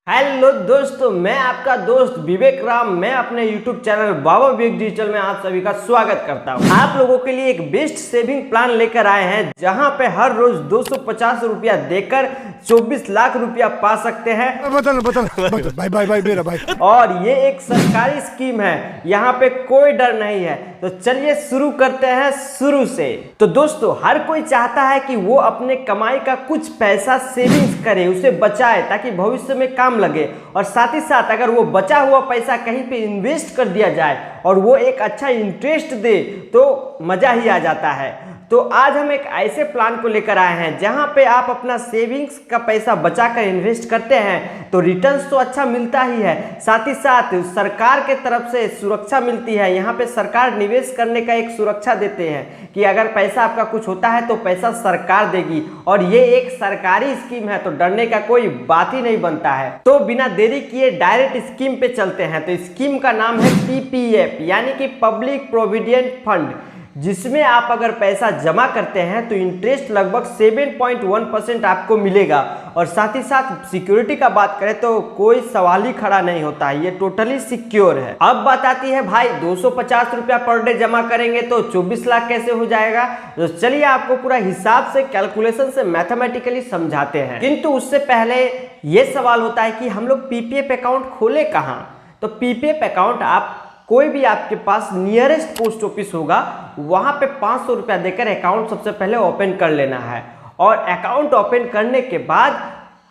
Hello दोस्तों, मैं आपका दोस्त विवेक राम। मैं अपने YouTube चैनल बाबा विवेक डिजिटल में आप सभी का स्वागत करता हूं। आप लोगों के लिए एक बेस्ट सेविंग प्लान लेकर आए हैं, जहां पे हर रोज 250 रुपया देकर 24 लाख रुपया पा सकते हैं। भाई मेरा भाई। और ये एक सरकारी स्कीम है, यहाँ पे कोई डर नहीं है। तो चलिए शुरू करते हैं शुरू से। तो दोस्तों, हर कोई चाहता है कि वो अपने कमाई का कुछ पैसा सेविंग्स करे, उसे बचाए ताकि भविष्य में काम लगे। और साथ ही साथ अगर वो बचा हुआ पैसा कहीं पे इन्वेस्ट कर दिया जाए और वो एक अच्छा इंटरेस्ट दे तो मजा ही आ जाता है। तो आज हम एक ऐसे प्लान को लेकर आए हैं जहां पे आप अपना सेविंग्स का पैसा बचाकर इन्वेस्ट करते हैं तो रिटर्न्स तो अच्छा मिलता ही है, साथ ही साथ सरकार के तरफ से सुरक्षा मिलती है। यहाँ पे सरकार निवेश करने का एक सुरक्षा देते हैं कि अगर पैसा आपका कुछ होता है तो पैसा सरकार देगी, और ये एक सरकारी स्कीम है तो डरने का कोई बात ही नहीं बनता है। तो बिना देरी किए डायरेक्ट स्कीम पे चलते हैं। तो स्कीम का नाम है PPF यानी कि पब्लिक प्रोविडेंट फंड, जिसमें आप अगर पैसा जमा करते हैं तो इंटरेस्ट लगभग 7.1% आपको मिलेगा। और साथ ही साथ सिक्योरिटी का बात करें तो कोई सवाल ही खड़ा नहीं होता है, ये टोटली सिक्योर है। अब बात आती है भाई 250 रुपया पर डे जमा करेंगे तो 24 लाख कैसे हो जाएगा। तो चलिए आपको पूरा हिसाब से कैलकुलेशन से मैथमेटिकली समझाते हैं। किंतु उससे पहले ये सवाल होता है कि हम लोग PPF अकाउंट खोले कहाँ। तो PPF अकाउंट आप कोई भी आपके पास नियरेस्ट पोस्ट ऑफिस होगा वहां पे 500 रुपया देकर अकाउंट सबसे पहले ओपन कर लेना है। और अकाउंट ओपन करने के बाद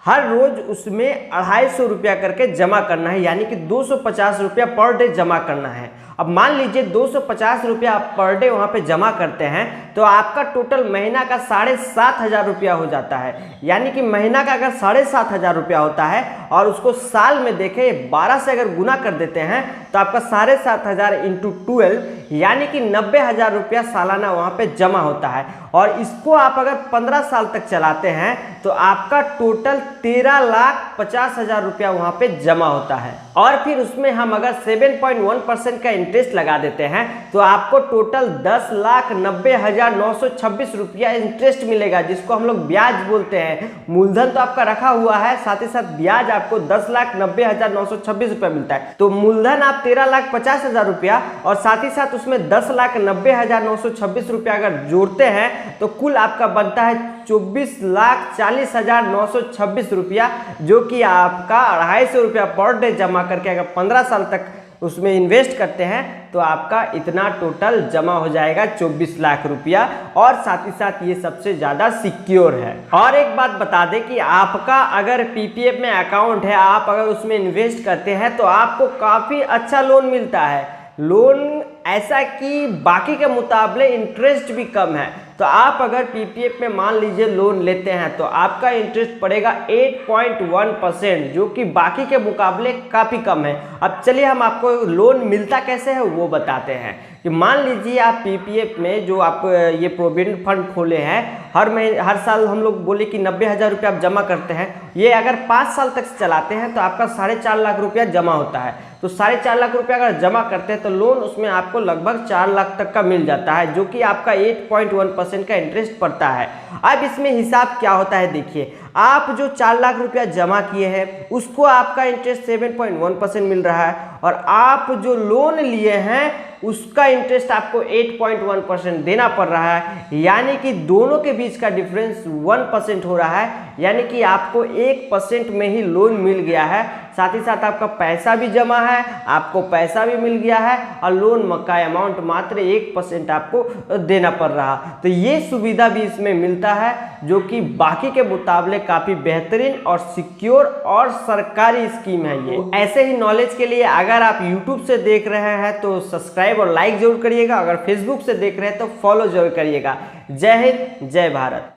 हर रोज उसमें 250 रुपया करके जमा करना है, यानी कि 250 रुपया पर डे जमा करना है। अब मान लीजिए 250 रुपया आप पर डे वहाँ पे जमा करते हैं तो आपका टोटल महीना का 7,500 रुपया हो जाता है। यानी कि महीना का अगर 7,500 रुपया होता है और उसको साल में देखें 12 से अगर गुना कर देते हैं तो आपका 7,500 इंटू 12 यानी कि 90,000 रुपया सालाना वहाँ पे जमा होता है। और इसको आप अगर 15 साल तक चलाते हैं तो आपका टोटल 13,50,000 रुपया वहाँ पे जमा होता है। और फिर उसमें हम अगर 7.1% का इंटरेस्ट लगा देते हैं तो आपको टोटल 10,90,926 रुपया इंटरेस्ट मिलेगा, जिसको हम लोग ब्याज बोलते हैं। मूलधन तो आपका रखा हुआ है, साथ ही साथ ब्याज आपको 10,90,926 रुपया मिलता है। तो मूलधन आप 13,50,000 रुपया और साथ ही साथ उसमें 10,90,926 रुपया अगर जोड़ते हैं तो कुल आपका बनता है 24,40,926 रुपया, जो कि आपका 250 रुपया पर डे जमा करके अगर 15 साल तक उसमें इन्वेस्ट करते हैं तो आपका इतना टोटल जमा हो जाएगा 24 लाख रुपया। और साथ ही साथ ये सबसे ज़्यादा सिक्योर है। और एक बात बता दें कि आपका अगर PPF में अकाउंट है, आप अगर उसमें इन्वेस्ट करते हैं तो आपको काफ़ी अच्छा लोन मिलता है। लोन ऐसा कि बाकी के मुकाबले इंटरेस्ट भी कम है। तो आप अगर PPF में मान लीजिए लोन लेते हैं तो आपका इंटरेस्ट पड़ेगा 8.1%, जो कि बाकी के मुकाबले काफ़ी कम है। अब चलिए हम आपको लोन मिलता कैसे है वो बताते हैं। कि मान लीजिए आप PPF में जो आप ये प्रोविडेंट फंड खोले हैं, हर साल हम लोग बोले कि 90,000 रुपया आप जमा करते हैं। ये अगर 5 साल तक चलाते हैं तो आपका 4.5 लाख रुपया जमा होता है। तो 4.5 लाख रुपया अगर जमा करते हैं तो लोन उसमें आपको लगभग 4 लाख तक का मिल जाता है, जो कि आपका 8.1% का इंटरेस्ट पड़ता है। अब इसमें हिसाब क्या होता है देखिए, आप जो 4 लाख रुपया जमा किए हैं उसको आपका इंटरेस्ट 7.1% मिल रहा है, और आप जो लोन लिए हैं उसका इंटरेस्ट आपको 8.1% देना पड़ रहा है। यानी कि दोनों के बीच का डिफरेंस 1% हो रहा है, यानी कि आपको 1% में ही लोन मिल गया है। साथ ही साथ आपका पैसा भी जमा है, आपको पैसा भी मिल गया है, और लोन का अमाउंट मात्र 1% आपको देना पड़ रहा। तो ये सुविधा भी इसमें मिलता है, जो कि बाकी के मुकाबले काफ़ी बेहतरीन और सिक्योर और सरकारी स्कीम है ये। ऐसे ही नॉलेज के लिए अगर आप YouTube से देख रहे हैं तो सब्सक्राइब और लाइक जरूर करिएगा। अगर Facebook से देख रहे हैं तो फॉलो जरूर करिएगा। जय हिंद, जय भारत।